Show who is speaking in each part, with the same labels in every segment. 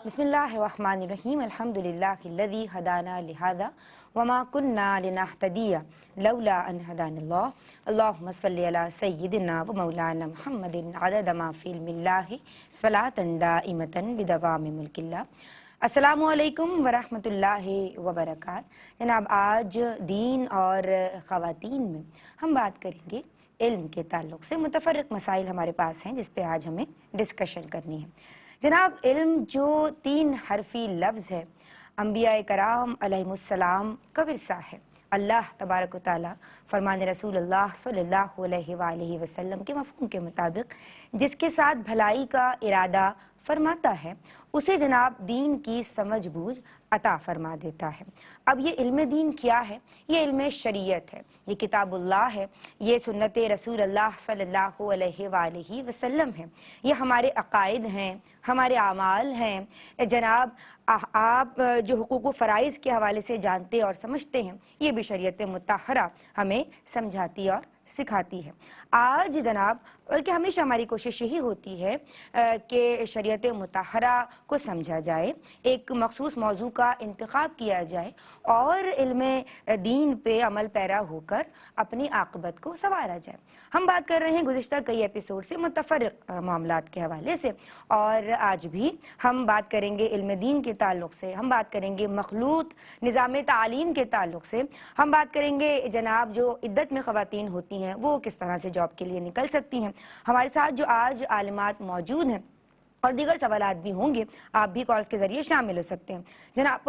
Speaker 1: بسم اللہ الرحمن الرحیم الحمدللہ الذی ہدانا لہذا وما کننا لنہتدی لولا ان ہدانا اللہ اللہم صلی علی سیدنا و مولانا محمد عدد ما فی علم اللہ صلاۃ دائمۃ بدوام ملک اللہ۔ السلام علیکم ورحمۃ اللہ وبرکاتہ۔ جناب آج دین اور خواتین میں ہم بات کریں گے علم کے تعلق سے۔ متفرق مسائل ہمارے پاس ہیں جس پہ آج ہمیں ڈسکشن کرنی ہے۔ جناب علم جو 3 حرفی لفظ ہے، انبیاء کرام علیہ السلام کا ورثہ ہے۔ اللہ تبارک و تعالی فرمان رسول اللہ صلی اللہ علیہ وآلہ وسلم کے مفہوم کے مطابق جس کے ساتھ بھلائی کا ارادہ فرماتا ہے اسے جناب دین کی سمجھ بوجھ عطا فرما دیتا ہے۔ اب یہ علم دین کیا ہے؟ یہ علم شریعت ہے، یہ کتاب اللہ ہے، یہ سنت رسول اللہ صلی اللہ علیہ وآلہ وسلم ہے، یہ ہمارے عقائد ہیں، ہمارے اعمال ہیں۔ جناب آپ جو حقوق و فرائض کے حوالے سے جانتے اور سمجھتے ہیں یہ بھی شریعت مطہرہ ہمیں سمجھاتی اور سکھاتی ہے۔ آج جناب بلکہ ہمیشہ ہماری کوشش یہی ہوتی ہے کہ شریعت مطہرہ کو سمجھا جائے، ایک مخصوص موضوع کا انتخاب کیا جائے اور علم دین پہ عمل پیرا ہو کر اپنی عاقبت کو سنوارا جائے۔ ہم بات کر رہے ہیں گزشتہ کئی ایپیسوڈ سے متفرق معاملات کے حوالے سے، اور آج بھی ہم بات کریں گے علم دین کے تعلق سے، ہم بات کریں گے مخلوط نظام تعلیم کے تعلق سے، ہم بات کریں گے جناب جو عدت میں خواتین ہوتی ہیں وہ کس طرح سے جاب کے لیے نکل سکتی ہیں۔ ہمارے ساتھ جو آج عالمات موجود ہیں اور دیگر سوالات بھی ہوں گے، آپ بھی کالز کے ذریعے شامل ہو سکتے ہیں۔ جناب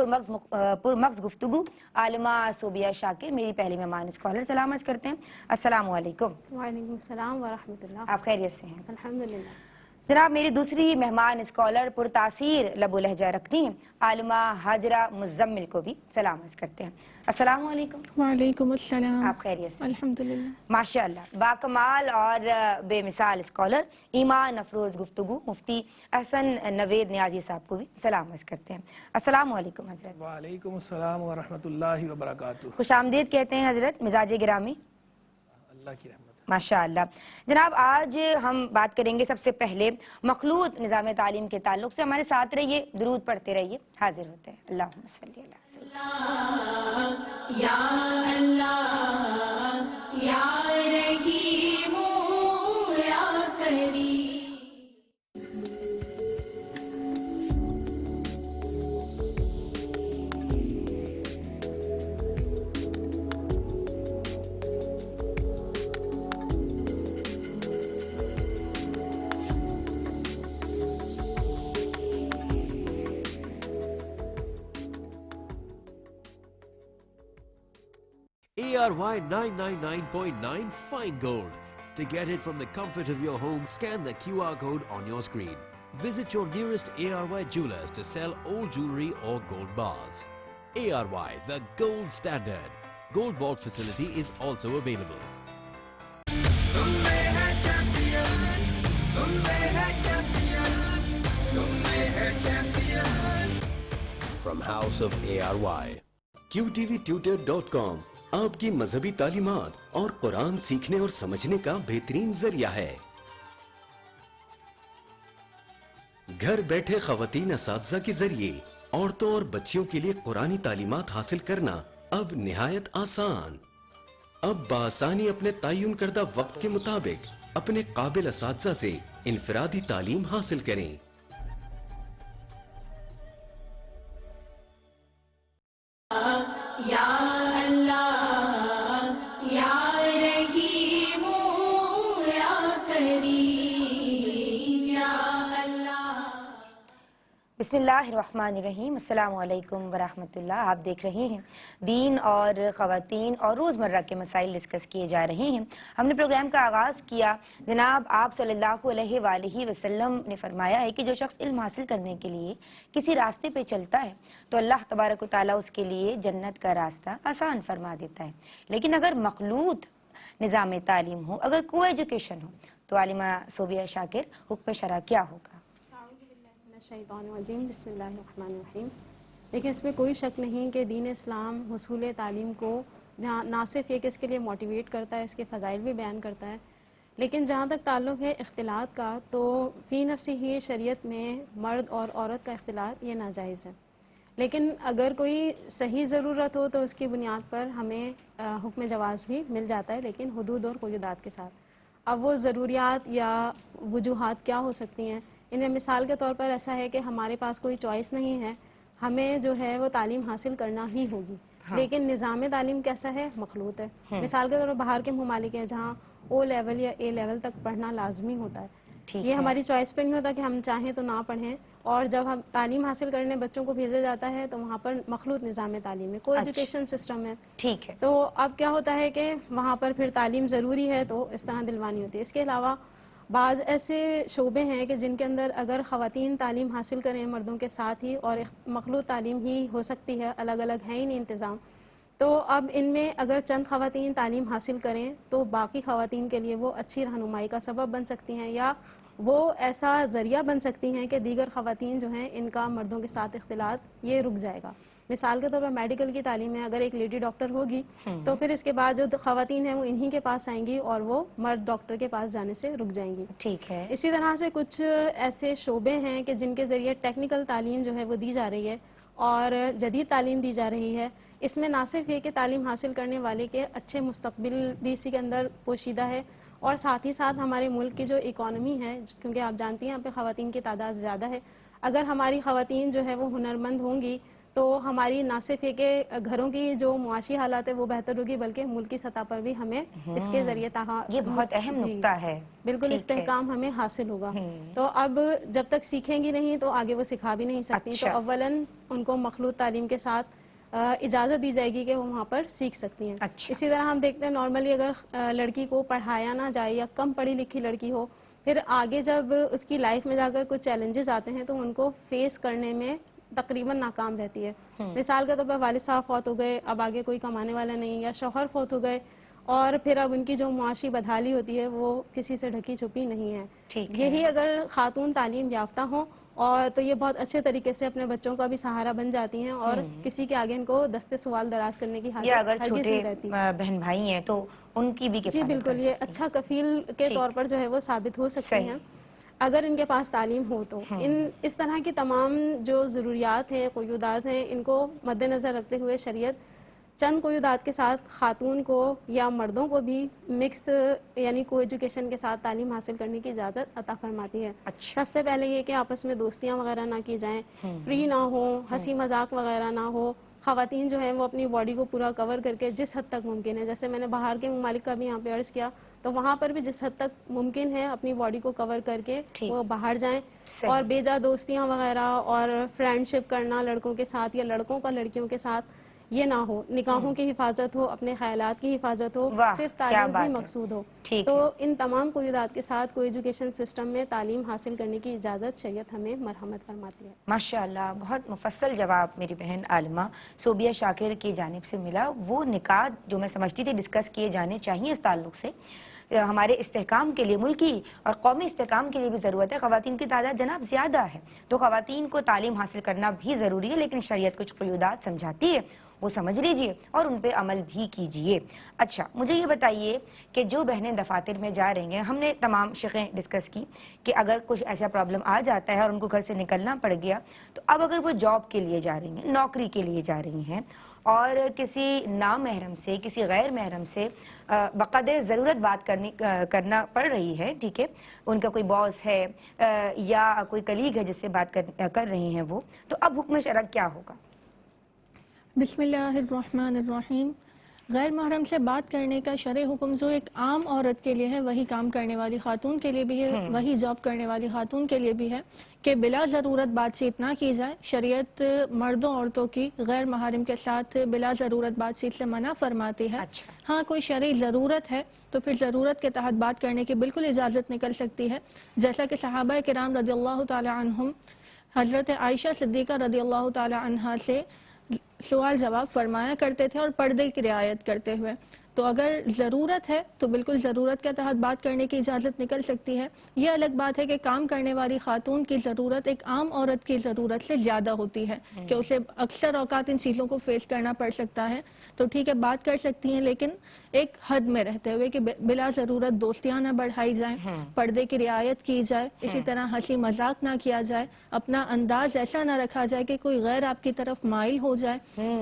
Speaker 1: پرمغز گفتگو عالمہ صوبیہ شاکر میری پہلی مہمان اسکالر سلام عرض کرتے ہیں۔ السلام علیکم۔
Speaker 2: وعلیکم السلام ورحمۃ اللہ۔
Speaker 1: آپ خیریت سے ہیں؟
Speaker 2: الحمدللہ۔
Speaker 1: جناب میری دوسری مہمان اسکالر پرتاثیر لب و لہجہ رکھتی ہیں، عالمہ ہاجرہ مزمل کو بھی سلام عرض کرتے ہیں۔ السلام علیکم۔
Speaker 3: وعلیکم السلام۔
Speaker 1: آپ خیریت سے؟
Speaker 3: الحمدللہ۔
Speaker 1: ماشاءاللہ باکمال اور بے مثال اسکالر ایمان افروز گفتگو مفتی احسن نوید نیازی صاحب کو بھی سلام عرض کرتے ہیں۔ السلام علیکم حضرت۔
Speaker 4: وعلیکم السلام ورحمۃ اللہ وبرکاتہ۔
Speaker 1: خوش آمدید کہتے ہیں حضرت، مزاج گرامی۔
Speaker 4: اللہ کی رحمت۔
Speaker 1: ماشاءاللہ۔ جناب آج ہم بات کریں گے سب سے پہلے مخلوط نظام تعلیم کے تعلق سے۔ ہمارے ساتھ رہیے، درود پڑھتے رہیے، حاضر ہوتے ہیں۔ اللہم صلی علی سیدنا
Speaker 5: یا اللہ یا رحیم یا کریم۔
Speaker 6: ARY 999.9 Fine Gold. To get it from the comfort of your home, scan the QR code on your screen. Visit your nearest ARY jewelers to sell old jewelry or gold bars. ARY, the gold standard. Gold vault facility is also available. From House of ARY.
Speaker 7: QTVtutor.com آپ کی مذہبی تعلیمات اور قرآن سیکھنے اور سمجھنے کا بہترین ذریعہ ہے۔ گھر بیٹھے خواتین اساتذہ کے ذریعے عورتوں اور بچیوں کے لیے قرآنی تعلیمات حاصل کرنا اب نہایت آسان۔ اب بآسانی اپنے تعین کردہ وقت کے مطابق اپنے قابل اساتذہ سے انفرادی تعلیم حاصل کریں۔
Speaker 5: یا اللہ یا رحیم یا کریم یا اللہ۔
Speaker 1: بسم اللہ الرحمن الرحیم۔ السلام علیکم ورحمۃ اللہ۔ آپ دیکھ رہے ہیں دین اور خواتین اور روزمرہ کے مسائل ڈسکس کیے جا رہے ہیں۔ ہم نے پروگرام کا آغاز کیا، جناب آپ صلی اللہ علیہ وآلہ وسلم نے فرمایا ہے کہ جو شخص علم حاصل کرنے کے لیے کسی راستے پہ چلتا ہے تو اللہ تبارک و تعالیٰ اس کے لیے جنت کا راستہ آسان فرما دیتا ہے۔ لیکن اگر مخلوط نظام تعلیم ہو، اگر کو ایجوکیشن ہو تو عالمہ صوبیہ شاکر حکم شرع کیا ہوگا؟
Speaker 2: الشیطان الرجیم، بسم اللہ الرحمن الرحیم۔ لیکن اس میں کوئی شک نہیں کہ دین اسلام حصول تعلیم کو نہ صرف یہ کہ اس کے لیے موٹیویٹ کرتا ہے، اس کے فضائل بھی بیان کرتا ہے، لیکن جہاں تک تعلق ہے اختلاط کا، تو فی نفسی ہی شریعت میں مرد اور عورت کا اختلاط یہ ناجائز ہے، لیکن اگر کوئی صحیح ضرورت ہو تو اس کی بنیاد پر ہمیں حکم جواز بھی مل جاتا ہے، لیکن حدود اور قیودات کے ساتھ۔ اب وہ ضروریات یا وجوہات کیا ہو سکتی ہیں؟ ان میں مثال کے طور پر ایسا ہے کہ ہمارے پاس کوئی چوائس نہیں ہے، ہمیں جو ہے وہ تعلیم حاصل کرنا ہی ہوگی، لیکن نظام تعلیم کیسا ہے؟ مخلوط ہے۔ مثال کے طور پر باہر کے ممالک ہیں جہاں او لیول یا اے لیول تک پڑھنا لازمی ہوتا ہے، یہ ہماری چوائس پہ نہیں ہوتا کہ ہم چاہیں تو نہ پڑھیں، اور جب ہم تعلیم حاصل کرنے بچوں کو بھیجا جاتا ہے تو وہاں پر مخلوط نظام تعلیم ہے، کو ایجوکیشن سسٹم ہے،
Speaker 1: ٹھیک ہے۔
Speaker 2: تو اب کیا ہوتا ہے کہ وہاں پر پھر تعلیم ضروری ہے تو اس طرح دلوانی ہوتی ہے۔ اس کے علاوہ بعض ایسے شعبے ہیں کہ جن کے اندر اگر خواتین تعلیم حاصل کریں مردوں کے ساتھ ہی، اور مخلوط تعلیم ہی ہو سکتی ہے، الگ الگ ہے ہی نہیں انتظام، تو اب ان میں اگر چند خواتین تعلیم حاصل کریں تو باقی خواتین کے لیے وہ اچھی رہنمائی کا سبب بن سکتی ہیں، یا وہ ایسا ذریعہ بن سکتی ہیں کہ دیگر خواتین جو ہیں ان کا مردوں کے ساتھ اختلاط یہ رک جائے گا۔ مثال کے طور پر میڈیکل کی تعلیم میں اگر ایک لیڈی ڈاکٹر ہوگی تو پھر اس کے بعد جو خواتین ہیں وہ انہی کے پاس آئیں گی اور وہ مرد ڈاکٹر کے پاس جانے سے رک جائیں گی۔
Speaker 1: ٹھیک ہے۔
Speaker 2: اسی طرح سے کچھ ایسے شعبے ہیں کہ جن کے ذریعے ٹیکنیکل تعلیم جو ہے وہ دی جا رہی ہے اور جدید تعلیم دی جا رہی ہے، اس میں نہ صرف یہ کہ تعلیم حاصل کرنے والے کے اچھے مستقبل بھی اسی کے اندر پوشیدہ ہے، اور ساتھ ہی ساتھ ہمارے ملک کی جو اکانومی ہے، کیونکہ آپ جانتی ہیں یہاں پہ خواتین کی تعداد زیادہ ہے، اگر ہماری خواتین جو ہے وہ ہنرمند ہوں گی تو ہماری نہ صرف یہ کہ گھروں کی جو معاشی حالات ہے وہ بہتر ہوگی، بلکہ ملکی سطح پر بھی ہمیں اس کے ذریعے
Speaker 1: یہ بہت اہم نکتہ ہے،
Speaker 2: بالکل استحکام ہمیں حاصل ہوگا۔ تو اب جب تک سیکھیں گی نہیں تو آگے وہ سکھا بھی نہیں سکتی، تو اولاً ان کو مخلوط تعلیم کے ساتھ اجازت دی جائے گی کہ وہ وہاں پر سیکھ سکتی ہیں۔ اسی طرح ہم دیکھتے ہیں نارملی اگر لڑکی کو پڑھایا نہ جائے یا کم پڑھی لکھی لڑکی ہو، پھر آگے جب اس کی لائف میں جا کر کچھ چیلنجز آتے ہیں تو ان کو فیس کرنے میں تقریباً ناکام رہتی ہے۔ مثال کے طور پر والد صاحب فوت ہو گئے، اب آگے کوئی کمانے والا نہیں، یا شوہر فوت ہو گئے، اور پھر اب ان کی جو معاشی بدحالی ہوتی ہے وہ کسی سے ڈھکی چھپی نہیں ہے۔ یہی اگر خاتون تعلیم یافتہ ہوں اور تو یہ بہت اچھے طریقے سے اپنے بچوں کا بھی سہارا بن جاتی ہیں، اور کسی کے آگے ان کو دستے سوال دراز کرنے کی حاجت
Speaker 1: اگر
Speaker 2: ہرگز
Speaker 1: چھوٹے
Speaker 2: نہیں رہتی۔
Speaker 1: بہن بھائی ہیں تو ان کی بھی
Speaker 2: جی بالکل، یہ اچھا کفیل کے طور پر جو ہے وہ ثابت ہو سکتی ہیں اگر ان کے پاس تعلیم ہو تو۔ اس طرح کی تمام جو ضروریات ہیں، قیودات ہیں، ان کو مد نظر رکھتے ہوئے شریعت چند قیودات کے ساتھ خاتون کو یا مردوں کو بھی مکس یعنی کو ایجوکیشن کے ساتھ تعلیم حاصل کرنے کی اجازت عطا فرماتی ہے۔ سب سے پہلے یہ کہ آپس میں دوستیاں وغیرہ نہ کی جائیں، فری نہ ہو، ہنسی مذاق وغیرہ نہ ہو، خواتین جو ہیں وہ اپنی باڈی کو پورا کور کر کے جس حد تک ممکن ہے، جیسے میں نے باہر کے ممالک کا بھی یہاں پہ عرض کیا، تو وہاں پر بھی جس حد تک ممکن ہے اپنی باڈی کو کور کر کے وہ باہر جائیں، اور بے جا دوستیاں وغیرہ اور فرینڈ شپ کرنا لڑکوں کے ساتھ یا لڑکوں کا لڑکیوں کے ساتھ یہ نہ ہو۔ نکاحوں کی حفاظت ہو، اپنے خیالات کی حفاظت ہو، صرف تعلیم ہی مقصود ہو۔ تو ان تمام قیودات کے ساتھ کوئی ایجوکیشن سسٹم میں تعلیم حاصل کرنے کی اجازت شریعت ہمیں مرحمت فرماتی ہے۔
Speaker 1: ماشاءاللہ، بہت مفصل جواب میری بہن عالمہ صوبیہ شاکر کی جانب سے ملا۔ وہ نکات جو میں سمجھتی تھی ڈسکس کیے جانے چاہیے اس تعلق سے، ہمارے استحکام کے لیے، ملکی اور قومی استحکام کے لیے بھی ضرورت ہے۔ خواتین کی تعداد جناب زیادہ ہے تو خواتین کو تعلیم حاصل کرنا بھی ضروری ہے، لیکن شریعت کچھ قیودات سمجھاتی ہے، وہ سمجھ لیجئے اور ان پہ عمل بھی کیجئے۔ اچھا، مجھے یہ بتائیے کہ جو بہنیں دفاتر میں جا رہی ہیں، ہم نے تمام شقیں ڈسکس کی کہ اگر کچھ ایسا پرابلم آ جاتا ہے اور ان کو گھر سے نکلنا پڑ گیا، تو اب اگر وہ جاب کے لیے جا رہی ہیں، نوکری کے لیے جا رہی ہیں، اور کسی نامحرم سے، کسی غیر محرم سے بقدر ضرورت بات کرنا پڑ رہی ہے، ٹھیک ہے، ان کا کوئی باس ہے یا کوئی کلیگ ہے جس سے بات کر رہی ہیں وہ، تو اب حکم شرع کیا ہوگا؟
Speaker 3: بسم اللہ الرحمن الرحیم۔ غیر محرم سے بات کرنے کا شرع حکم جو ایک عام عورت کے لیے ہے، وہی کام کرنے والی خاتون کے لیے بھی ہے، وہی جاب کرنے والی خاتون کے لیے بھی ہے کہ بلا ضرورت بات چیت نہ کی جائے۔ شریعت مردوں عورتوں کی غیر محرم کے ساتھ بلا ضرورت بات چیت سے منع فرماتی ہے۔ ہاں کوئی شرعی ضرورت ہے تو پھر ضرورت کے تحت بات کرنے کی بالکل اجازت نکل سکتی ہے، جیسا کہ صحابہ کرام رضی اللہ تعالی عنہم حضرت عائشہ صدیقہ رضی اللہ تعالی عنہا سے سوال جواب فرمایا کرتے تھے اور پردے کی رعایت کرتے ہوئے۔ تو اگر ضرورت ہے تو بالکل ضرورت کے تحت بات کرنے کی اجازت نکل سکتی ہے. یہ الگ بات ہے کہ کام کرنے والی خاتون کی ضرورت ایک عام عورت کی ضرورت سے زیادہ ہوتی ہے کہ اسے اکثر اوقات ان چیزوں کو فیس کرنا پڑ سکتا ہے. تو ٹھیک ہے بات کر سکتی ہیں لیکن ایک حد میں رہتے ہوئے کہ بلا ضرورت دوستیاں نہ بڑھائی جائیں, پردے کی رعایت کی جائے, اسی طرح ہنسی مذاق نہ کیا جائے, اپنا انداز ایسا نہ رکھا جائے کہ کوئی غیر آپ کی طرف مائل ہو جائے.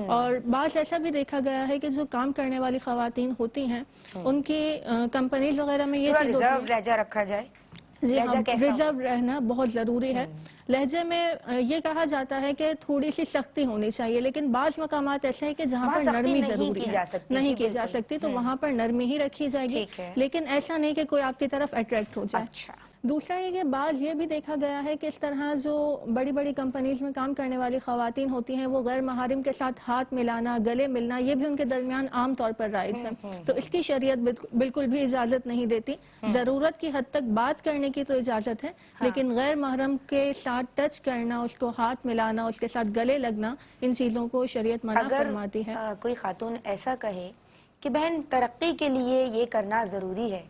Speaker 3: اور بعض ایسا بھی دیکھا گیا ہے کہ جو کام کرنے والی خواتین ہوتی ہیں ان کی کمپنیز وغیرہ میں یہ چیز ہوتی ہے
Speaker 1: لہجہ رکھا جائے.
Speaker 3: جی ہاں, ریزرو رہنا بہت ضروری ہے. لہجے میں یہ کہا جاتا ہے کہ تھوڑی سی سختی ہونی چاہیے, لیکن بعض مقامات ایسے ہیں کہ جہاں پر نرمی ضروری ہے, نہیں کی جا سکتی, تو وہاں پر نرمی ہی رکھی جائے گی, لیکن ایسا نہیں کہ کوئی آپ کی طرف اٹریکٹ ہو جائے. دوسرا یہ کہ بعض یہ بھی دیکھا گیا ہے کہ اس طرح جو بڑی بڑی کمپنیز میں کام کرنے والی خواتین ہوتی ہیں وہ غیر محارم کے ساتھ ہاتھ ملانا, گلے ملنا, یہ بھی ان کے درمیان عام طور پر رائج ہے. تو اس کی شریعت بالکل بھی اجازت نہیں دیتی. ضرورت کی حد تک بات کرنے کی تو اجازت ہے, لیکن غیر محرم کے ساتھ ٹچ کرنا, اس کو ہاتھ ملانا, اس کے ساتھ گلے لگنا, ان چیزوں کو شریعت منع فرماتی ہے.
Speaker 1: کوئی خاتون ایسا کہے کہ بہن ترقی کے لیے یہ کرنا ضروری ہے,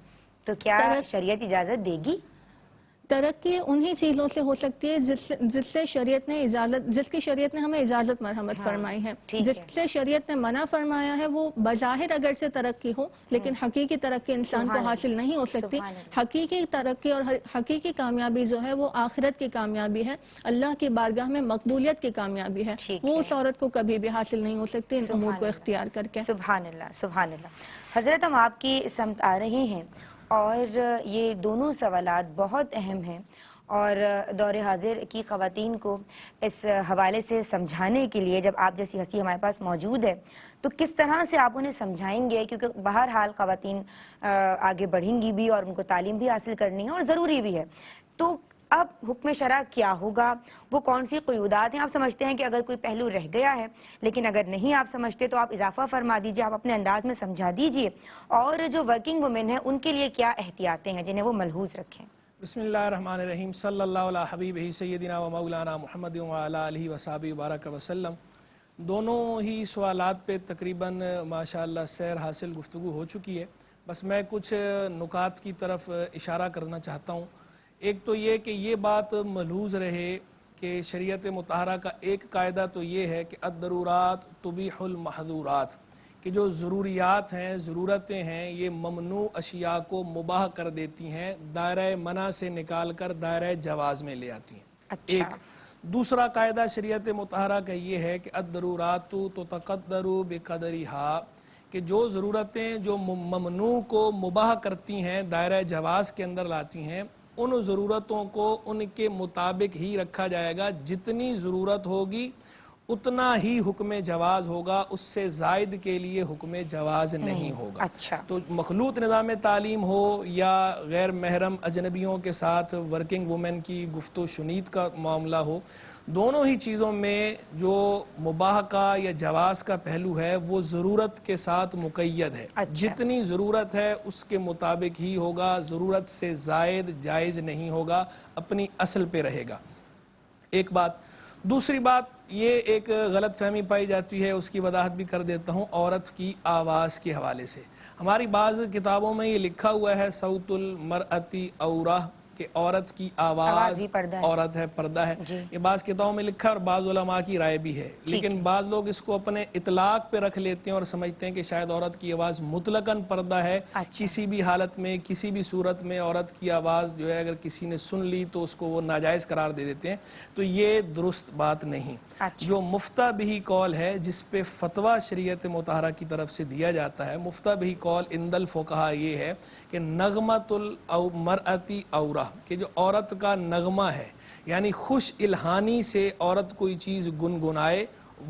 Speaker 1: تو کیا شریعت اجازت دے گی؟
Speaker 3: ترقی انہی چیزوں سے ہو سکتی ہے جس سے شریعت نے جس کی شریعت نے ہمیں اجازت مرحمت فرمائی ہے. جس سے شریعت نے منع فرمایا ہے وہ بظاہر اگر سے ترقی ہو, لیکن حقیقی ترقی انسان کو حاصل نہیں ہو سکتی. حقیقی ترقی اور حقیقی کامیابی جو ہے وہ آخرت کی کامیابی ہے, اللہ کی بارگاہ میں مقبولیت کی کامیابی ہے. وہ اس عورت کو کبھی بھی حاصل نہیں ہو سکتی ان امور کو اختیار کر کے.
Speaker 1: سبحان اللہ, سبحان اللہ. حضرت ہم آپ کی سمت آ رہے ہیں اور یہ دونوں سوالات بہت اہم ہیں, اور دور حاضر کی خواتین کو اس حوالے سے سمجھانے کے لیے جب آپ جیسی ہستی ہمارے پاس موجود ہے تو کس طرح سے آپ انہیں سمجھائیں گے, کیونکہ بہرحال خواتین آگے بڑھیں گی بھی اور ان کو تعلیم بھی حاصل کرنی ہے اور ضروری بھی ہے. تو اب حکم شرع کیا ہوگا, وہ کون سی قیودات ہیں؟ آپ سمجھتے ہیں کہ اگر کوئی پہلو رہ گیا ہے, لیکن اگر نہیں آپ سمجھتے تو آپ اضافہ فرما دیجئے, آپ اپنے انداز میں سمجھا دیجئے. اور جو ورکنگ وومن ہیں ان کے لیے کیا احتیاطیں ہیں جنہیں وہ ملحوظ رکھیں؟
Speaker 4: بسم اللہ الرحمن الرحیم. صلی اللہ علیہ حبیبہ سیدنا و مولانا محمد وعلی آلہ وصحبہ وبارک وسلم. دونوں ہی سوالات پہ تقریباً ماشاءاللہ سیر حاصل گفتگو ہو چکی ہے. بس میں کچھ نکات کی طرف اشارہ کرنا چاہتا ہوں. ایک تو یہ کہ یہ بات ملحوظ رہے کہ شریعت مطہرہ کا ایک قاعدہ تو یہ ہے کہ الضرورات تبیح المحظورات, کہ جو ضروریات ہیں, ضرورتیں ہیں, یہ ممنوع اشیاء کو مباح کر دیتی ہیں, دائرہ منع سے نکال کر دائرہ جواز میں لے آتی ہیں. ایک دوسرا قاعدہ شریعت مطہرہ کا یہ ہے کہ الضرورات تقدر بقدرہا, کہ جو ضرورتیں جو ممنوع کو مباح کرتی ہیں, دائرہ جواز کے اندر لاتی ہیں, ان ضرورتوں کو ان کے مطابق ہی رکھا جائے گا. جتنی ضرورت ہوگی اتنا ہی حکم جواز ہوگا, اس سے زائد کے لیے حکم جواز نہیں ہوگا. تو مخلوط نظام تعلیم ہو یا غیر محرم اجنبیوں کے ساتھ ورکنگ وومن کی گفت و شنید کا معاملہ ہو, دونوں ہی چیزوں میں جو مباح کا یا جواز کا پہلو ہے وہ ضرورت کے ساتھ مقید ہے. جتنی ضرورت ہے اس کے مطابق ہی ہوگا, ضرورت سے زائد جائز نہیں ہوگا, اپنی اصل پہ رہے گا. ایک بات. دوسری بات, یہ ایک غلط فہمی پائی جاتی ہے, اس کی وضاحت بھی کر دیتا ہوں. عورت کی آواز کے حوالے سے ہماری بعض کتابوں میں یہ لکھا ہوا ہے صوت المرأتی عورہ, کہ عورت کی آواز عورت ہے, پردہ ہے. یہ بعض کتابوں میں لکھا اور بعض علماء کی رائے بھی ہے, لیکن بعض لوگ اس کو اپنے اطلاق پہ رکھ لیتے ہیں اور سمجھتے ہیں کہ شاید عورت کی آواز مطلقاً پردہ ہے. کسی بھی حالت میں, کسی بھی صورت میں عورت کی آواز جو ہے اگر کسی نے سن لی تو اس کو وہ ناجائز قرار دے دیتے ہیں. تو یہ درست بات نہیں. جو مفتہ بہی قول ہے, جس پہ فتویٰ شریعت مطہرہ کی طرف سے دیا جاتا ہے, مفتہ بہی قول عند الفقہاء یہ ہے کہ نغمۃ المرأتی عورہ, کہ جو عورت کا نغمہ ہے, یعنی خوش الہانی سے عورت کوئی چیز گنگنائے,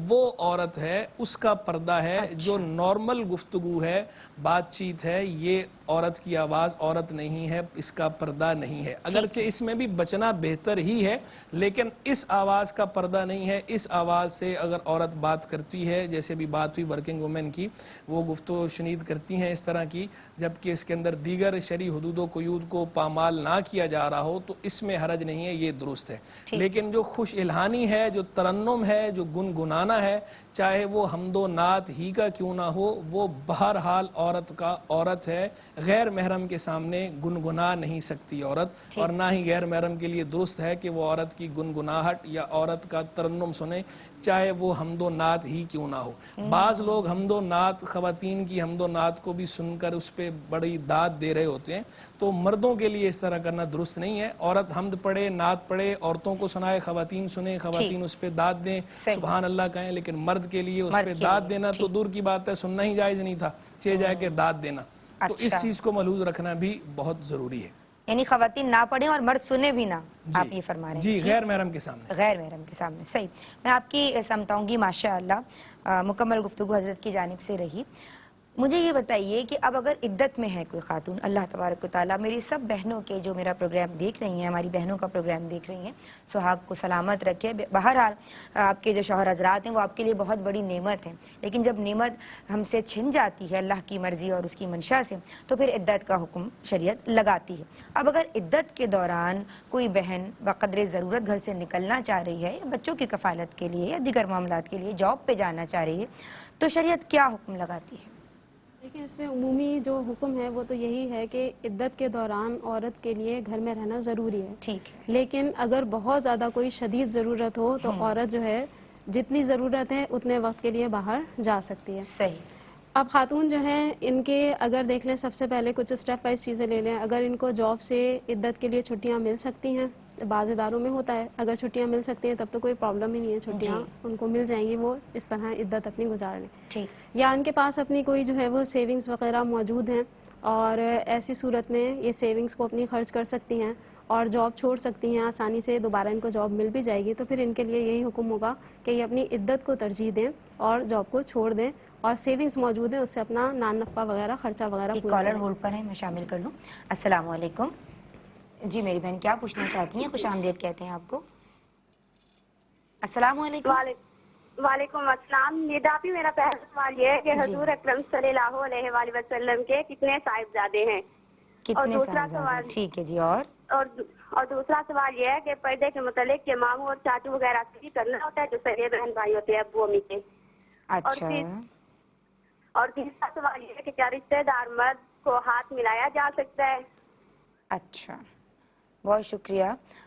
Speaker 4: وہ عورت ہے, اس کا پردہ ہے. جو نارمل گفتگو ہے, بات چیت ہے, یہ عورت کی آواز عورت نہیں ہے، اس کا پردہ نہیں ہے، اگرچہ اس میں بھی بچنا بہتر ہی ہے، لیکن اس آواز کا پردہ نہیں ہے. اس آواز سے اگر عورت بات کرتی ہے، جیسے بھی بات ہوئی ورکنگ وومن کی، وہ گفتگو شنید کرتی ہیں اس طرح کی، جبکہ اس کے اندر دیگر شرعی حدود و قیود کو پامال نہ کیا جا رہا ہو، تو اس میں حرج نہیں ہے، یہ درست ہے. لیکن جو خوش الہانی ہے، جو ترنم ہے، جو گنگنانا ہے، چاہے وہ حمد و نعت ہی کا کیوں نہ ہو، وہ بہرحال عورت ہے. غیر محرم کے سامنے گنگنا نہیں سکتی عورت، اور نہ ہی غیر محرم کے لیے درست ہے کہ وہ عورت کی گنگناہٹ یا عورت کا ترنم سنے، چاہے وہ حمد و نعت ہی کیوں نہ ہو. بعض لوگ حمد و نعت، خواتین کی حمد و نعت کو بھی سن کر اس پہ بڑی داد دے رہے ہوتے ہیں، تو مردوں کے لیے اس طرح کرنا درست نہیں ہے. عورت حمد پڑھے، نعت پڑھے، عورتوں کو سنائے، خواتین سنیں، خواتین اس پہ داد دیں، سبحان اللہ کہیں، لیکن مرد کے لیے اس پہ داد دینا تو دور کی بات ہے، سننا ہی جائز نہیں تھا، چہ جائے کہ داد دینا. تو اس چیز کو ملحوظ رکھنا بھی بہت ضروری ہے.
Speaker 1: یعنی خواتین نہ پڑھیں اور مرد سنے بھی نہ، آپ یہ فرما رہے ہیں.
Speaker 4: جی، غیر محرم کے سامنے.
Speaker 1: غیر محرم کے سامنے، صحیح. میں آپ کی سمجھاؤں گی، ماشاءاللہ مکمل گفتگو حضرت کی جانب سے رہی. مجھے یہ بتائیے کہ اب اگر عدت میں ہے کوئی خاتون، اللہ تبارک و تعالیٰ میری سب بہنوں کے جو میرا پروگرام دیکھ رہی ہیں، ہماری بہنوں کا پروگرام دیکھ رہی ہیں، سہاگ کو سلامت رکھے. بہرحال آپ کے جو شوہر حضرات ہیں وہ آپ کے لیے بہت بڑی نعمت ہے، لیکن جب نعمت ہم سے چھن جاتی ہے اللہ کی مرضی اور اس کی منشا سے، تو پھر عدت کا حکم شریعت لگاتی ہے. اب اگر عدت کے دوران کوئی بہن بقدر ضرورت گھر سے نکلنا چاہ رہی ہے، یا بچوں کی کفالت کے لیے یا دیگر معاملات کے لیے جاب پہ جانا چاہ رہی ہے، تو شریعت کیا حکم لگاتی ہے؟
Speaker 2: دیکھیں، اس میں عمومی جو حکم ہے وہ تو یہی ہے کہ عدت کے دوران عورت کے لیے گھر میں رہنا ضروری ہے.
Speaker 1: ٹھیک ہے.
Speaker 2: لیکن اگر بہت زیادہ کوئی شدید ضرورت ہو تو عورت جو ہے جتنی ضرورت ہے اتنے وقت کے لیے باہر جا سکتی ہے.
Speaker 1: صحیح.
Speaker 2: اب خاتون جو ہیں ان کے اگر دیکھ لیں، سب سے پہلے کچھ اسٹیپ وائز چیزیں لے لیں. اگر ان کو جاب سے عدت کے لیے چھٹیاں مل سکتی ہیں، بعض اداروں میں ہوتا ہے، اگر چھٹیاں مل سکتی ہیں تب تو کوئی پرابلم ہی نہیں ہے، چھٹیاں ان کو مل جائیں گی، وہ اس طرح عدت اپنی گزار لیں.
Speaker 1: ٹھیک.
Speaker 2: یا ان کے پاس اپنی کوئی جو ہے وہ سیونگز وغیرہ موجود ہیں، اور ایسی صورت میں یہ سیونگز کو اپنی خرچ کر سکتی ہیں اور جاب چھوڑ سکتی ہیں آسانی سے، دوبارہ ان کو جاب مل بھی جائے گی. تو پھر ان کے لیے یہی حکم ہوگا کہ یہ اپنی عدت کو ترجیح دیں اور جاب کو چھوڑ دیں، اور سیونگز موجود ہیں اس سے اپنا نان نفع وغیرہ خرچہ وغیرہ
Speaker 1: ایک
Speaker 2: پورا
Speaker 1: کالر
Speaker 2: کریں.
Speaker 1: ہولڈ پر ہے، میں شامل کر لوں. السلام علیکم. جی میری بہن کیا پوچھنا چاہتی ہیں؟ خوش آمدید کہتے ہیں آپ کو. السلام علیکم.
Speaker 8: وعلیکم السلام. نیدافی میرا پہلا سوال یہ ہے کہ حضور اکرم صلی اللہ علیہ وآلہ وسلم کے کتنے صاحبزادے ہیں؟
Speaker 1: کتنے صاحبزادے؟ ٹھیک ہے جی.
Speaker 8: اور دوسرا سوال یہ ہے کہ پردے کے متعلق کہ ماموں اور چاچو وغیرہ سے بھی کرنا ہوتا ہے جو سگے بہن بھائی ہوتے ہیں ابو امی کے.
Speaker 1: اچھا.
Speaker 8: اور تیسرا سوال یہ ہے کہ کیا رشتے دار مرد کو ہاتھ ملایا جا سکتا ہے؟
Speaker 1: اچھا، بہت شکریہ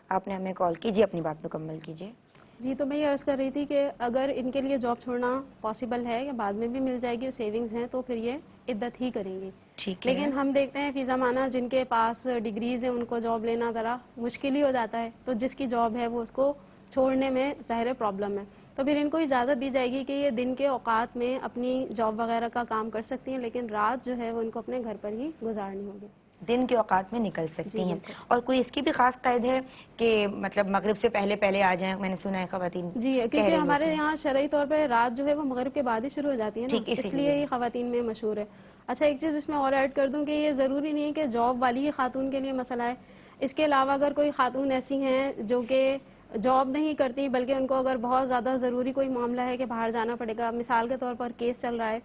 Speaker 1: آپ نے ہمیں کال کی. جی اپنی بات مکمل کیجیے.
Speaker 2: جی، تو میں یہ عرض کر رہی تھی کہ اگر ان کے لیے جاب چھوڑنا پاسبل ہے یا بعد میں بھی مل جائے گی اور سیونگز ہیں تو پھر یہ عدت ہی کریں گی.
Speaker 1: ٹھیک ہے.
Speaker 2: لیکن ہم دیکھتے ہیں فی زمانہ جن کے پاس ڈگریز ہیں ان کو جاب لینا ذرا مشکل ہی ہو جاتا ہے، تو جس کی جاب ہے وہ اس کو چھوڑنے میں ظاہر پرابلم ہے. تو پھر ان کو اجازت دی جائے گی کہ یہ دن کے اوقات میں اپنی جاب وغیرہ کا کام کر سکتی ہیں، لیکن رات جو ہے وہ ان کو اپنے گھر پر ہی گزارنی ہوگی.
Speaker 1: دن کے اوقات میں نکل سکتی ہیں. اور کوئی اس کی بھی خاص قید ہے کہ مطلب مغرب سے پہلے آ جائیں؟ میں نے سنا ہے خواتین.
Speaker 2: جی، کیونکہ ہمارے یہاں شرعی طور پہ رات جو ہے وہ مغرب کے بعد ہی شروع ہو جاتی ہے نا، اس لیے یہ خواتین میں مشہور ہے. اچھا، ایک چیز اس میں اور ایڈ کر دوں کہ یہ ضروری نہیں ہے کہ جاب والی ہی خاتون کے لیے مسئلہ ہے. اس کے علاوہ اگر کوئی خاتون ایسی ہیں جو کہ جاب نہیں کرتی بلکہ ان کو اگر بہت زیادہ ضروری کوئی معاملہ ہے کہ باہر جانا پڑے گا، مثال کے طور پر کیس چل رہا ہے،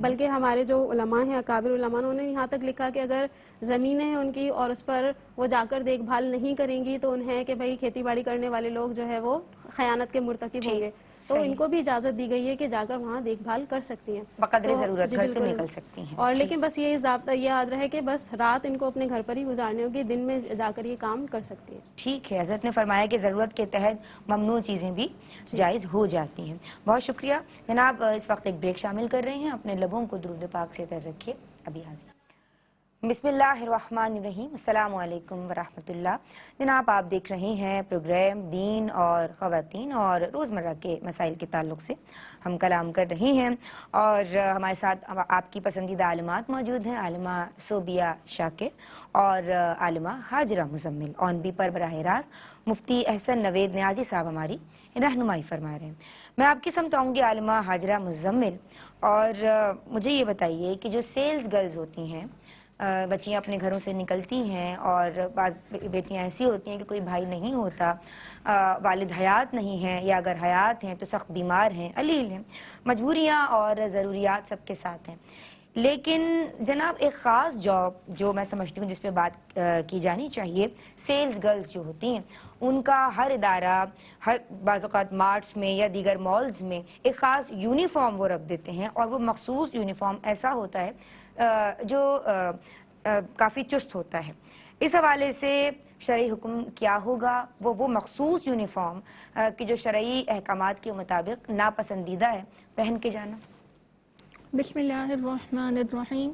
Speaker 2: بلکہ ہمارے جو علماء ہیں، اکابر علماء، انہوں نے یہاں تک لکھا کہ اگر زمینیں ہیں ان کی اور اس پر وہ جا کر دیکھ بھال نہیں کریں گی تو انہیں کہ بھائی کھیتی باڑی کرنے والے لوگ جو ہے وہ خیانت کے مرتکب ہوں گے، تو ان کو بھی اجازت دی گئی ہے کہ جا کر وہاں دیکھ بھال کر سکتی ہیں
Speaker 1: بقدر ضرورت گھر سے نکل سکتی ہیں.
Speaker 2: اور لیکن بس یہ ضابطہ یہ یاد رہے کہ بس رات ان کو اپنے گھر پر ہی گزارنی ہوگی، دن میں جا کر یہ کام کر سکتی ہے.
Speaker 1: ٹھیک ہے. حضرت نے فرمایا کہ ضرورت کے تحت ممنوع چیزیں بھی جائز ہو جاتی ہیں. بہت شکریہ جناب. اس وقت ایک بریک شامل کر رہے ہیں. اپنے لبوں کو درود پاک سے تر رکھیے. ابھی حاضر. بسم اللہ الرحمن الرحیم. السلام علیکم ورحمۃ اللہ. جناب آپ دیکھ رہے ہیں پروگرام دین اور خواتین اور روزمرہ کے مسائل کے تعلق سے ہم کلام کر رہے ہیں، اور ہمارے ساتھ آپ کی پسندیدہ عالمات موجود ہیں، عالمہ صوبیہ شاکر اور عالمہ ہاجرہ مزمل. آن بی پر براہ راست مفتی احسن نوید نیازی صاحب ہماری رہنمائی فرما رہے ہیں. میں آپ کی سمت آؤں گی عالمہ ہاجرہ مزمل، اور مجھے یہ بتائیے کہ جو سیلز گرلز ہوتی ہیں بچیاں اپنے گھروں سے نکلتی ہیں اور بعض بیٹیاں ایسی ہوتی ہیں کہ کوئی بھائی نہیں ہوتا، والد حیات نہیں ہیں، یا اگر حیات ہیں تو سخت بیمار ہیں، علیل ہیں، مجبوریاں اور ضروریات سب کے ساتھ ہیں. لیکن جناب ایک خاص جاب جو میں سمجھتی ہوں جس پہ بات کی جانی چاہیے، سیلز گرلز جو ہوتی ہیں ان کا ہر ادارہ، ہر بعض اوقات مارٹس میں یا دیگر مالز میں ایک خاص یونیفارم وہ رکھ دیتے ہیں، اور وہ مخصوص یونیفارم ایسا ہوتا ہے جو کافی چست ہوتا ہے. اس حوالے سے شرعی حکم کیا ہوگا؟ وہ مخصوص یونیفارم کہ جو شرعی احکامات کے مطابق ناپسندیدہ ہے پہن کے جانا.
Speaker 3: بسم اللہ الرحمن الرحیم.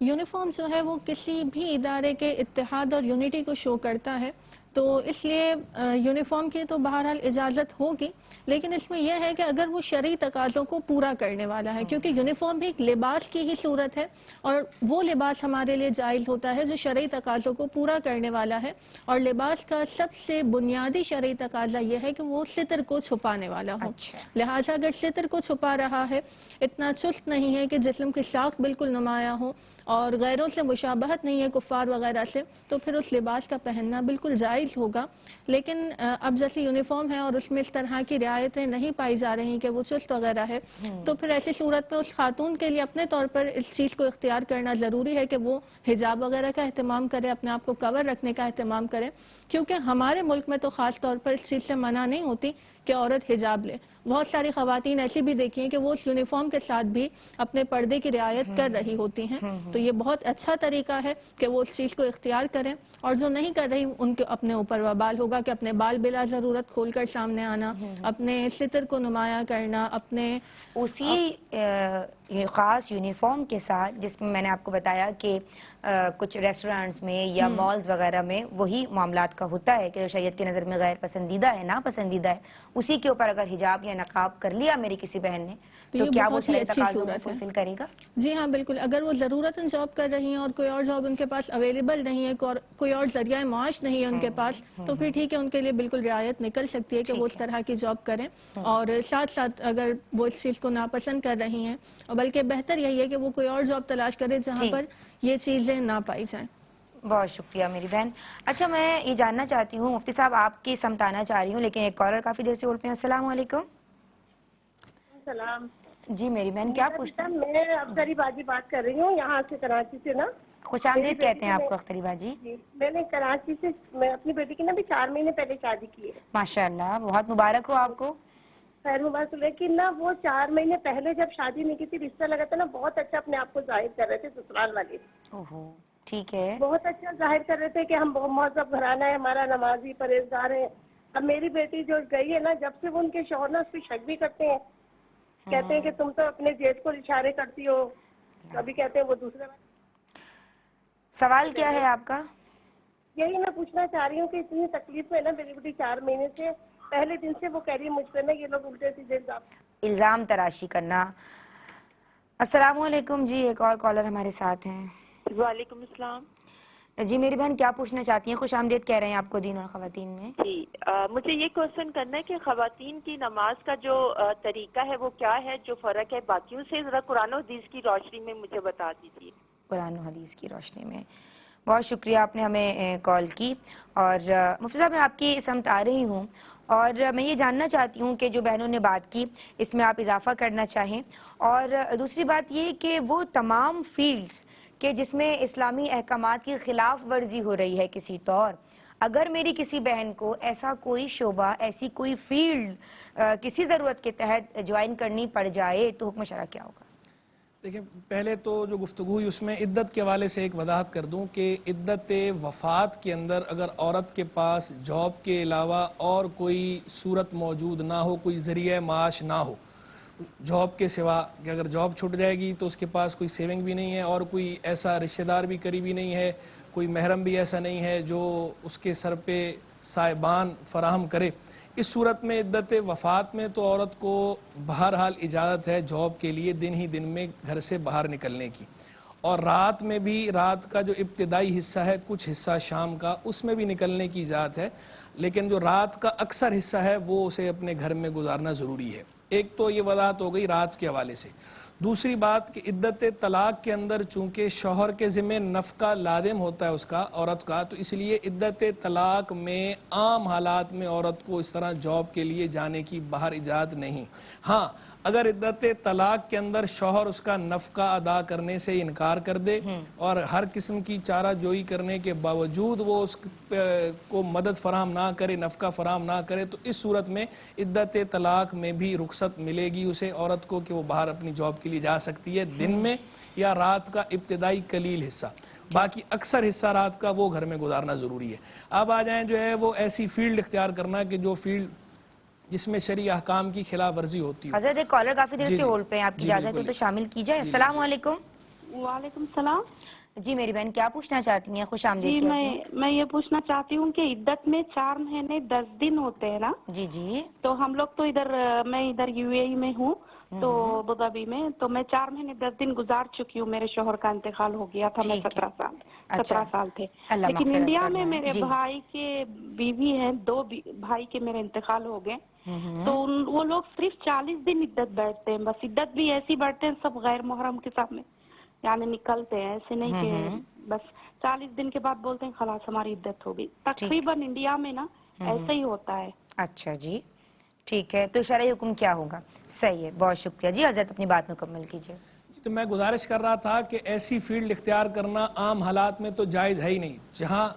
Speaker 3: یونیفارم جو ہے وہ کسی بھی ادارے کے اتحاد اور یونٹی کو شو کرتا ہے، تو اس لیے یونیفارم کی تو بہرحال اجازت ہوگی، لیکن اس میں یہ ہے کہ اگر وہ شرعی تقاضوں کو پورا کرنے والا ہے، کیونکہ یونیفارم بھی ایک لباس کی ہی صورت ہے، اور وہ لباس ہمارے لیے جائز ہوتا ہے جو شرعی تقاضوں کو پورا کرنے والا ہے. اور لباس کا سب سے بنیادی شرعی تقاضا یہ ہے کہ وہ ستر کو چھپانے والا ہو. لہٰذا اگر ستر کو چھپا رہا ہے، اتنا چست نہیں ہے کہ جسم کی ساخت بالکل نمایاں ہو، اور غیروں سے مشابہت نہیں ہے کفار وغیرہ سے، تو پھر اس لباس کا پہننا بالکل جائز ہوگا. لیکن اب جیسے یونیفارم ہے اور اس میں اس طرح کی رعایتیں نہیں پائی جا رہی کہ وہ چست وغیرہ ہے، تو پھر ایسی صورت میں اس خاتون کے لیے اپنے طور پر اس چیز کو اختیار کرنا ضروری ہے کہ وہ حجاب وغیرہ کا اہتمام کرے، اپنے آپ کو کور رکھنے کا اہتمام کرے، کیونکہ ہمارے ملک میں تو خاص طور پر اس چیز سے منع نہیں ہوتی کہ عورت حجاب لے. بہت ساری خواتین ایسی بھی دیکھی ہیں کہ وہ اس یونیفارم کے ساتھ بھی اپنے پردے کی رعایت کر رہی ہوتی ہیں. تو یہ بہت اچھا طریقہ ہے کہ وہ اس چیز کو اختیار کریں، اور جو نہیں کر رہی ان کے اپنے اوپر وبال ہوگا کہ اپنے بال بلا ضرورت کھول کر سامنے آنا، اپنے ستر کو نمایاں کرنا، اپنے
Speaker 1: اسی خاص یونیفارم کے ساتھ جس میں نے آپ کو بتایا کہ کچھ ریسٹورانٹس میں یا مالز وغیرہ میں وہی معاملات کا ہوتا ہے کہ جو شریعت کی نظر میں غیر پسندیدہ ہے، ناپسندیدہ ہے، اسی کے اوپر اگر حجاب یا نقاب کر لیا میری کسی بہن نے تو کیا وہ شرعی تقاضوں کو فلفل کرے گا؟
Speaker 3: جی ہاں بالکل. اگر وہ ضرورتاً جاب کر رہی ہیں اور کوئی اور جاب ان کے پاس اویلیبل نہیں ہے، کوئی اور ذریعہ معاش نہیں ہے ان کے پاس، تو پھر ٹھیک ہے، ان کے لیے بالکل رعایت نکل سکتی ہے کہ وہ اس طرح کی جاب کریں. اور ساتھ ساتھ اگر وہ اس چیز کو ناپسند کر رہی ہیں، اور بلکہ بہتر یہی ہے کہ وہ کوئی اور جاب تلاش کرے جہاں پر یہ چیزیں نہ پائی جائیں.
Speaker 1: بہت شکریہ میری بہن. اچھا میں یہ جاننا چاہتی ہوں، مفتی صاحب آپ کی سمت آنا چاہ رہی ہوں، لیکن ایک کالر کافی دیر سے اٹھ پہ. السلام علیکم.
Speaker 9: سلام
Speaker 1: جی میری بہن کیا پوچھنا؟
Speaker 9: میں اختری باجی بات کر رہی ہوں یہاں سے، کراچی سے نا.
Speaker 1: خوش آمدید کہتے ہیں آپ کو اختری باجی.
Speaker 9: میں نے کراچی سے میں اپنی بیٹی کی نا بھی 4 مہینے پہلے شادی کی ہے.
Speaker 1: ماشاء اللہ، بہت مبارک ہو آپ کو.
Speaker 9: خیر مبارک. لیکن نا وہ 4 مہینے پہلے جب شادی نہیں کی تھی، رشتہ لگا تھا نا، بہت اچھا اپنے آپ کو ظاہر کر رہے تھے سسرال والے.
Speaker 1: ٹھیک ہے.
Speaker 9: بہت اچھا ظاہر کر رہے تھے کہ ہم بہت مہذب گھرانہ ہے، ہمارا نمازی پرہیزگار ہے. اب میری بیٹی جو گئی ہے نا، جب سے وہ ان کے شوہر نا اس پہ شک بھی کرتے ہیں، کہتے ہیں کہ تم تو اپنے جیب کو اشارے کرتی ہو، کبھی کہتے ہیں وہ دوسرے.
Speaker 1: سوال کیا ہے آپ کا؟
Speaker 9: یہی میں پوچھنا چاہ رہی ہوں کہ اتنی تکلیف ہے نا میری بیٹی 4 مہینے سے، پہلے دن سے وہ کہہ رہی ہے مجھ پہ نا یہ لوگ الٹے سیدھے
Speaker 1: الزام تراشی کرنا. السلام علیکم جی، ایک اور کالر ہمارے ساتھ ہیں.
Speaker 10: وعلیکم السلام.
Speaker 1: جی میری بہن کیا پوچھنا چاہتی ہیں؟ خوش آمدید کہہ رہے ہیں آپ کو دین اور خواتین میں.
Speaker 10: جی مجھے یہ کوشچن کرنا ہے کہ خواتین کی نماز کا جو طریقہ ہے وہ کیا ہے، جو فرق ہے باقیوں سے، ذرا قرآن و حدیث کی روشنی میں مجھے بتا دیجیے.
Speaker 1: قرآن و حدیث کی روشنی میں. بہت شکریہ آپ نے ہمیں کال کی. اور مفتی صاحب میں آپ کی سمت آ رہی ہوں، اور میں یہ جاننا چاہتی ہوں کہ جو بہنوں نے بات کی اس میں آپ اضافہ کرنا چاہیں. اور دوسری بات یہ کہ وہ تمام فیلڈز کہ جس میں اسلامی احکامات کی خلاف ورزی ہو رہی ہے کسی طور، اگر میری کسی بہن کو ایسا کوئی شعبہ، ایسی کوئی فیلڈ کسی ضرورت کے تحت جوائن کرنی پڑ جائے تو حکم شرع کیا ہوگا؟
Speaker 4: دیکھیں پہلے تو جو گفتگو ہوئی اس میں عدت کے حوالے سے ایک وضاحت کر دوں کہ عدت وفات کے اندر اگر عورت کے پاس جاب کے علاوہ اور کوئی صورت موجود نہ ہو، کوئی ذریعہ معاش نہ ہو جاب کے سوا، کہ اگر جاب چھوٹ جائے گی تو اس کے پاس کوئی سیونگ بھی نہیں ہے اور کوئی ایسا رشتہ دار بھی قریبی نہیں ہے، کوئی محرم بھی ایسا نہیں ہے جو اس کے سر پہ سائبان فراہم کرے، اس صورت میں عدت وفات میں تو عورت کو بہرحال اجازت ہے جاب کے لیے دن ہی دن میں گھر سے باہر نکلنے کی، اور رات میں بھی، رات کا جو ابتدائی حصہ ہے، کچھ حصہ شام کا، اس میں بھی نکلنے کی اجازت ہے، لیکن جو رات کا اکثر حصہ ہے وہ اسے اپنے گھر میں گزارنا ضروری ہے. ایک تو یہ وضاحت ہو گئی رات کے حوالے سے. دوسری بات کہ عدت طلاق کے اندر چونکہ شوہر کے ذمہ نفقہ لازم ہوتا ہے اس کا عورت کا، تو اس لیے عدت طلاق میں عام حالات میں عورت کو اس طرح جاب کے لیے جانے کی باہر اجازت نہیں۔ ہاں اگر عدت طلاق کے اندر شوہر اس کا نفقہ ادا کرنے سے انکار کر دے اور ہر قسم کی چارہ جوئی کرنے کے باوجود وہ اس کو مدد فراہم نہ کرے، نفقہ فراہم نہ کرے، تو اس صورت میں عدت طلاق میں بھی رخصت ملے گی اسے عورت کو کہ وہ باہر اپنی جاب کے لیے جا سکتی ہے، دن میں یا رات کا ابتدائی قلیل حصہ، باقی اکثر حصہ رات کا وہ گھر میں گزارنا ضروری ہے۔ اب آ جائیں جو ہے وہ ایسی فیلڈ اختیار کرنا کہ جو فیلڈ جس میں شرعی احکام کی خلاف ورزی ہوتی ہے۔
Speaker 1: حضرت ایک کالر کافی دیر سے ہولڈ پہ ہیں، آپ کی اجازت ہو تو شامل کی جائے۔ السلام علیکم۔
Speaker 8: وعلیکم السلام
Speaker 1: جی میری بہن کیا پوچھنا چاہتی ہیں؟ خوش آمدید
Speaker 8: جی،
Speaker 1: کہتی ہوں۔
Speaker 8: میں یہ پوچھنا چاہتی ہوں کہ عدت میں 4 مہینے 10 دن ہوتے ہیں نا؟
Speaker 1: جی جی
Speaker 8: تو ہم لوگ تو میں ادھر یو اے ای میں ہوں، تو ابوظہبی میں، تو میں 4 مہینے 10 دن گزار چکی ہوں، میرے شوہر کا انتقال ہو گیا تھا، میں 17 سال تھے، لیکن انڈیا میں میرے بھائی کے بیوی ہیں، 2 بھائی کے میرے انتقال ہو گئے، تو وہ لوگ صرف 40 دن عدت بیٹھتے ہیں، بس عدت بھی ایسی بیٹھتے ہیں سب غیر محرم کے سامنے، یعنی نکلتے ہیں، ایسے نہیں کہ بس 40 دن کے بعد بولتے ہیں خلاص ہماری عدت ہوگی۔ تقریباً انڈیا میں نا ایسا ہی ہوتا ہے۔
Speaker 1: اچھا جی ٹھیک ہے، تو شرعی حکم کیا ہوگا؟ صحیح ہے، بہت شکریہ جی۔ حضرت اپنی بات مکمل کیجیے۔
Speaker 4: تو میں گزارش کر رہا تھا کہ ایسی فیلڈ اختیار کرنا عام حالات میں تو جائز ہے ہی نہیں، جہاں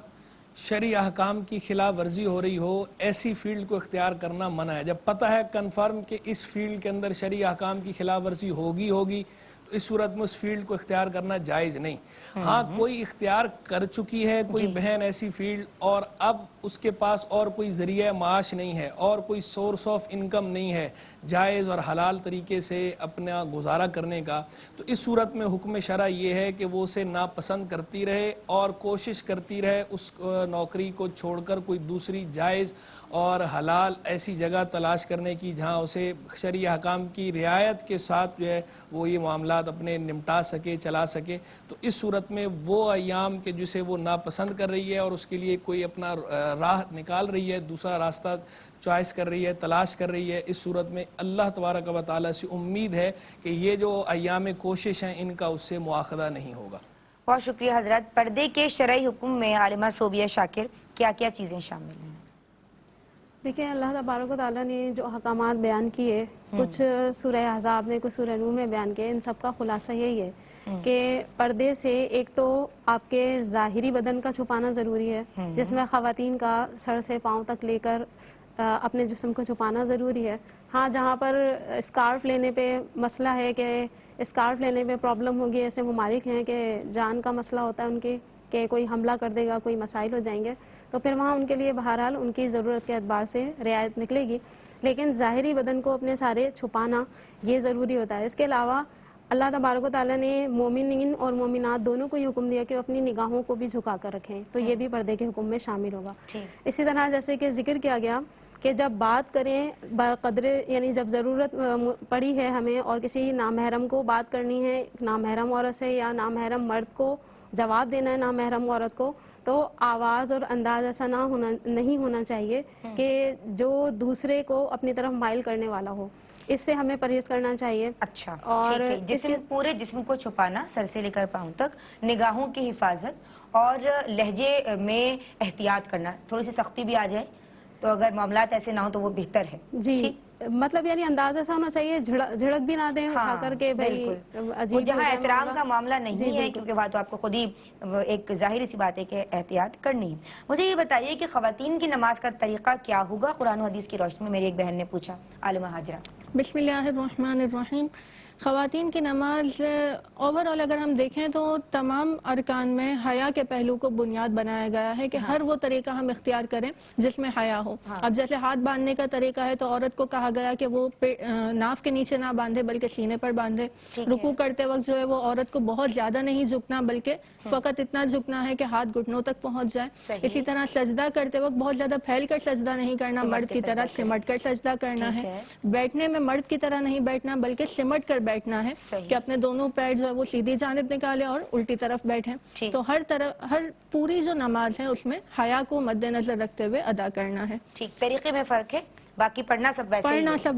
Speaker 4: شرعی احکام کی خلاف ورزی ہو رہی ہو ایسی فیلڈ کو اختیار کرنا منع ہے۔ جب پتہ ہے کنفرم کہ اس فیلڈ کے اندر شرعی احکام کی خلاف ورزی ہوگی تو اس صورت میں اس فیلڈ کو اختیار کرنا جائز نہیں۔ ہاں کوئی اختیار کر چکی ہے کوئی بہن ایسی فیلڈ، اور اب اس کے پاس اور کوئی ذریعہ معاش نہیں ہے اور کوئی سورس آف انکم نہیں ہے جائز اور حلال طریقے سے اپنا گزارا کرنے کا، تو اس صورت میں حکم شرع یہ ہے کہ وہ اسے ناپسند کرتی رہے اور کوشش کرتی رہے اس نوکری کو چھوڑ کر کوئی دوسری جائز اور حلال ایسی جگہ تلاش کرنے کی جہاں اسے شرعی احکام کی رعایت کے ساتھ جو ہے وہ یہ معاملات اپنے نمٹا سکے، چلا سکے۔ تو اس صورت میں وہ ایام کے جسے وہ ناپسند کر رہی ہے اور اس کے لیے کوئی اپنا راہ نکال رہی ہے، دوسرا راستہ چوائس کر رہی ہے، تلاش کر رہی ہے، اس صورت میں اللہ تبارک و تعالیٰ سے امید ہے کہ یہ جو ایام کوشش ہیں ان کا اس سے مواخذہ نہیں ہوگا۔
Speaker 1: بہت شکریہ حضرت۔ پردے کے شرعی حکم میں عالمہ صوبیہ شاکر کیا کیا چیزیں شامل ہیں؟
Speaker 2: دیکھیں اللہ تبارک و تعالیٰ نے جو احکامات بیان کیے، کچھ سورہ احزاب میں کچھ سورہ نور میں بیان کیے، ان سب کا خلاصہ یہی ہے کہ پردے سے ایک تو آپ کے ظاہری بدن کا چھپانا ضروری ہے، جس میں خواتین کا سر سے پاؤں تک لے کر اپنے جسم کو چھپانا ضروری ہے۔ ہاں جہاں پر اسکارف لینے پہ مسئلہ ہے کہ اسکارف لینے پہ پرابلم ہوگی، ایسے ممالک ہیں کہ جان کا مسئلہ ہوتا ہے ان کے کہ کوئی حملہ کر دے گا، کوئی مسائل ہو جائیں گے، تو پھر وہاں ان کے لیے بہرحال ان کی ضرورت کے اعتبار سے رعایت نکلے گی، لیکن ظاہری بدن کو اپنے سارے چھپانا یہ ضروری ہوتا ہے۔ اس کے علاوہ اللہ تبارک و تعالیٰ نے مومنین اور مومنات دونوں کو یہ حکم دیا کہ وہ اپنی نگاہوں کو بھی جھکا کر رکھیں، تو یہ بھی پردے کے حکم میں شامل ہوگا۔ اسی طرح جیسے کہ ذکر کیا گیا کہ جب بات کریں بقدر، یعنی جب ضرورت پڑی ہے ہمیں اور کسی نامحرم کو بات کرنی ہے، نامحرم عورت سے یا نامحرم مرد کو جواب دینا ہے نامحرم عورت کو، تو آواز اور انداز ایسا نہیں ہونا چاہیے کہ جو دوسرے کو اپنی طرف مائل کرنے والا ہو، اس سے ہمیں پرہیز کرنا چاہیے۔
Speaker 1: اچھا اور پورے جسم کو چھپانا سر سے لے کر پاؤں تک، نگاہوں کی حفاظت اور لہجے میں احتیاط کرنا، تھوڑی سی سختی بھی آ جائے تو اگر معاملات ایسے نہ ہو تو وہ بہتر ہے۔
Speaker 2: جی مطلب یعنی انداز ایسا ہونا چاہیے جھڑک بھی نہ دیں اٹھا کر کے،
Speaker 1: وہ جہاں احترام کا معاملہ نہیں ہے، کیونکہ وہاں تو آپ کو خود ہی ایک ظاہری سی بات ہے کہ احتیاط کرنی ہے۔ مجھے یہ بتائیے کہ خواتین کی نماز کا طریقہ کیا ہوگا؟ قرآن و حدیث کی روشنی میں میری ایک بہن نے پوچھا، عالمہ ہاجرہ۔
Speaker 3: بسم اللہ الرحمن الرحیم۔ خواتین کی نماز اوورآل اگر ہم دیکھیں تو تمام ارکان میں حیا کے پہلو کو بنیاد بنایا گیا ہے کہ ہر وہ طریقہ ہم اختیار کریں جس میں حیا ہو۔ اب جیسے ہاتھ باندھنے کا طریقہ ہے تو عورت کو کہا گیا کہ وہ ناف کے نیچے نہ باندھے بلکہ سینے پر باندھے۔ رکوع کرتے وقت جو ہے وہ عورت کو بہت زیادہ نہیں جھکنا بلکہ فقط اتنا جھکنا ہے کہ ہاتھ گھٹنوں تک پہنچ جائے۔ اسی طرح سجدہ کرتے وقت بہت زیادہ پھیل کر سجدہ نہیں کرنا، مرد کی طرح سمٹ کر سجدہ کرنا ہے۔ بیٹھنے میں مرد کی طرح نہیں بیٹھنا بلکہ سمٹ کر بیٹھنا ہے کہ اپنے دونوں پیر جو ہے وہ سیدھی جانب نکالے اور الٹی طرف بیٹھیں۔ تو ہر پوری جو نماز ہے اس میں حیا کو مد نظر رکھتے ہوئے ادا کرنا ہے۔
Speaker 1: ٹھیک، طریقے میں فرق ہے، باقی پڑھنا سب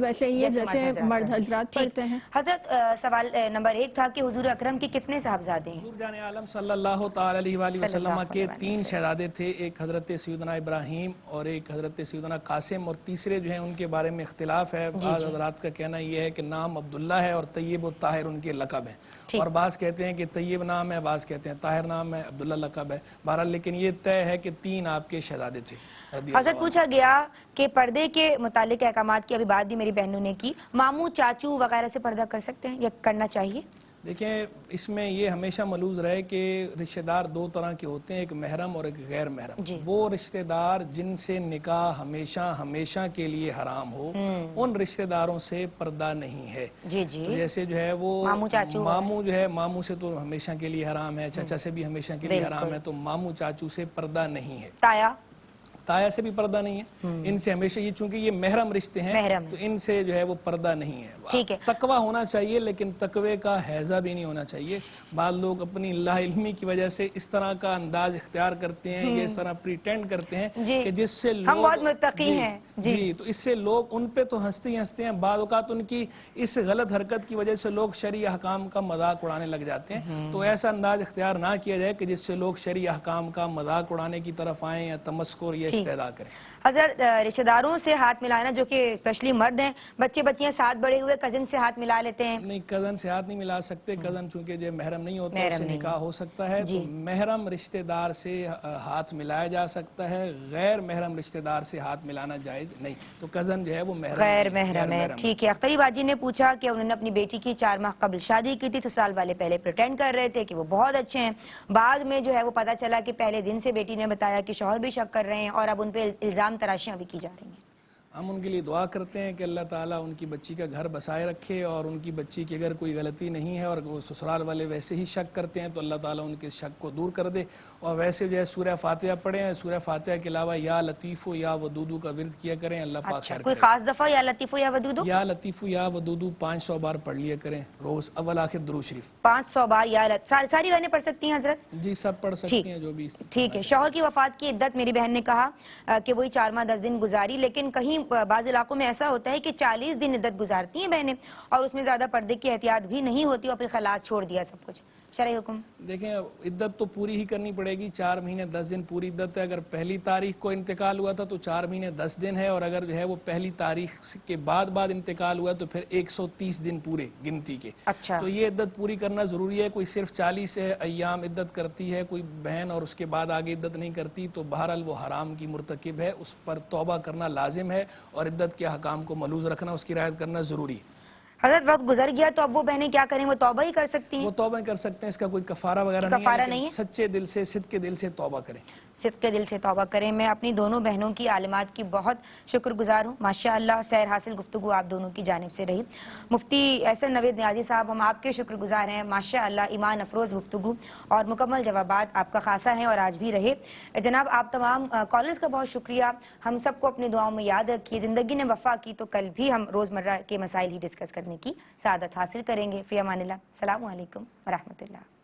Speaker 1: ویسے
Speaker 3: ہی ہے جیسے مرد حضرات پڑھتے ہیں.
Speaker 1: حضرت سوال نمبر 1 تھا کہ حضور اکرم کے کتنے صاحبزادے ہیں؟
Speaker 4: حضور جان عالم صلی اللہ تعالی علیہ وآلہ وسلم کے 3 شہزادے تھے، ایک حضرت سیدنا ابراہیم اور ایک حضرت سیدنا قاسم، اور تیسرے جو ہیں ان کے بارے میں اختلاف ہے. بعض حضرات کا کہنا یہ ہے کہ نام عبداللہ ہے اور طیب و طاہر ان کے لقب ہیں، اور بعض کہتے ہیں کہ طیب نام ہے، بعض کہتے ہیں طاہر نام ہے، عبداللہ لقب ہے. بہرحال لیکن یہ طے ہے کہ 3 آپ کے شہزادے تھے.
Speaker 1: حضرت پوچھا گیا کہ پردے کے متعلق احکامات کی ابھی بات بھی میری بہنوں نے کی، ماموں چاچو وغیرہ سے پردہ کر سکتے ہیں یا کرنا چاہیے؟
Speaker 4: دیکھیں اس میں یہ ہمیشہ ملحوظ رہے کہ رشتہ دار 2 طرح کے ہوتے ہیں، ایک محرم اور ایک غیر محرم. وہ رشتہ دار جن سے نکاح ہمیشہ کے لیے حرام ہو ان رشتہ داروں سے پردہ نہیں ہے. تو جیسے جو ہے وہ ماموں جو ہے، ماموں سے تو ہمیشہ کے لیے حرام ہے، چچا سے بھی ہمیشہ کے لیے حرام ہے، تو ماموں چاچو سے پردہ نہیں ہے. تایا سے بھی پردہ نہیں ہے، ان سے ہمیشہ، یہ چونکہ یہ محرم رشتے ہیں تو ان سے جو ہے وہ پردہ نہیں ہے. تقوی ہونا چاہیے لیکن تقوی کا حیضہ بھی نہیں ہونا چاہیے. بعض لوگ اپنی لا علمی کی وجہ سے اس طرح کا انداز اختیار کرتے ہیں یا اس طرح پریٹینڈ کرتے ہیں کہ جس سے لوگ
Speaker 1: ہم بہت متقی ہیں
Speaker 4: تو اس سے لوگ ان پہ تو ہنستے ہیں. بعض اوقات ان کی اس غلط حرکت کی وجہ سے لوگ شرعی احکام کا مذاق اڑانے لگ جاتے ہیں. تو ایسا انداز اختیار نہ کیا جائے کہ جس سے لوگ شرعی احکام کا مذاق اڑانے کی طرف آئیں یا تمسخر یا استہزاء کریں.
Speaker 1: حضرت رشتہ داروں سے ہاتھ ملانا جو کہ اسپیشلی مرد ہیں، بچے بچیاں ساتھ بڑے ہوئے کزن سے ہاتھ ملا لیتے ہیں؟
Speaker 4: نہیں، کزن سے ہاتھ نہیں ملا سکتے. کزن چونکہ جو محرم نہیں ہوتا اس سے نکاح ہو سکتا ہے. تو محرم رشتہ دار سے ہاتھ ملایا جا سکتا ہے، غیر محرم رشتہ دار سے ہاتھ ملانا جائز نہیں. تو کزن جو ہے وہ
Speaker 1: غیر محرم ہے. ٹھیک ہے. اختری باجی نے پوچھا کہ انہوں نے اپنی بیٹی کی 4 ماہ قبل شادی کی تھی، سسرال والے پہلے پریٹینڈ کر رہے تھے کہ وہ بہت اچھے ہیں، بعد میں جو ہے وہ پتہ چلا کہ پہلے دن سے بیٹی نے بتایا کہ شوہر بھی شک کر رہے ہیں اور اب ان پہ الزام تراشیاں بھی کی جا رہی ہیں.
Speaker 4: ہم ان کے لیے دعا کرتے ہیں کہ اللہ تعالیٰ ان کی بچی کا گھر بسائے رکھے، اور ان کی بچی کی اگر کوئی غلطی نہیں ہے اور وہ سسرال والے ویسے ہی شک کرتے ہیں تو اللہ تعالیٰ ان کے شک کو دور کر دے. اور ویسے جو ہے سورہ فاتحہ پڑھیں، سورہ فاتحہ کے علاوہ یا لطیف یا ودودو کا ورد کیا کریں. اللہ پاک خیر کرے.
Speaker 1: کوئی خاص دفعہ یا لطیف یا ودودو؟
Speaker 4: یا لطیف یا ودودو 500 بار پڑھ لیا کریں روز، اول آخر درود شریف
Speaker 1: 500 بار. یا ساری بہنیں پڑھ سکتی ہیں حضرت؟
Speaker 4: جی سب پڑھ سکتی ہیں جو بھی.
Speaker 1: ٹھیک ہے. شوہر کی وفات کی عدت میری بہن نے کہا کہ وہی 4 ماہ 10 دن گزاری، لیکن کہیں بعض علاقوں میں ایسا ہوتا ہے کہ 40 دن عدت گزارتی ہیں بہنیں اور اس میں زیادہ پردے کی احتیاط بھی نہیں ہوتی اور پھر خلاص چھوڑ دیا سب کچھ. شرعی حکم؟
Speaker 4: دیکھیں عدت تو پوری ہی کرنی پڑے گی. 4 مہینے 10 دن پوری عدت ہے. اگر پہلی تاریخ کو انتقال ہوا تھا تو 4 مہینے 10 دن ہے، اور اگر جو ہے وہ پہلی تاریخ کے بعد انتقال ہوا تو پھر 130 دن پورے گنتی کے. تو یہ عدت پوری کرنا ضروری ہے. کوئی صرف 40 ایام عدت کرتی ہے کوئی بہن اور اس کے بعد آگے عدت نہیں کرتی تو بہرحال وہ حرام کی مرتکب ہے. اس پر توبہ کرنا لازم ہے اور عدت کے احکام کو ملحوظ رکھنا، اس کی رعایت کرنا ضروری ہے.
Speaker 1: حضرت وقت گزر گیا تو اب وہ بہنیں کیا کریں؟ وہ توبہ ہی کر سکتی ہیں؟
Speaker 4: وہ توبہ کر سکتے ہیں، اس کا کوئی کفارہ وغیرہ نہیں ہے. سچے دل سے، صدق کے دل سے توبہ کریں.
Speaker 1: صدق کے دل سے توبہ کریں. میں اپنی دونوں بہنوں کی عالمات کی بہت شکر گزار ہوں. ماشاءاللہ سیر حاصل گفتگو آپ دونوں کی جانب سے رہی. مفتی احسن نوید نیازی صاحب، ہم آپ کے شکر گزار ہیں. ماشاءاللہ ایمان افروز گفتگو اور مکمل جوابات آپ کا خاصا ہیں اور آج بھی رہے. جناب آپ تمام کالرز کا بہت شکریہ. ہم سب کو اپنی دعاؤں میں یاد رکھیے. زندگی نے وفا کی تو کل بھی ہم روزمرہ کے مسائل ہی ڈسکس کرنے کی سعادت حاصل کریں گے. فی امان اللہ. السلام علیکم ورحمۃ اللہ.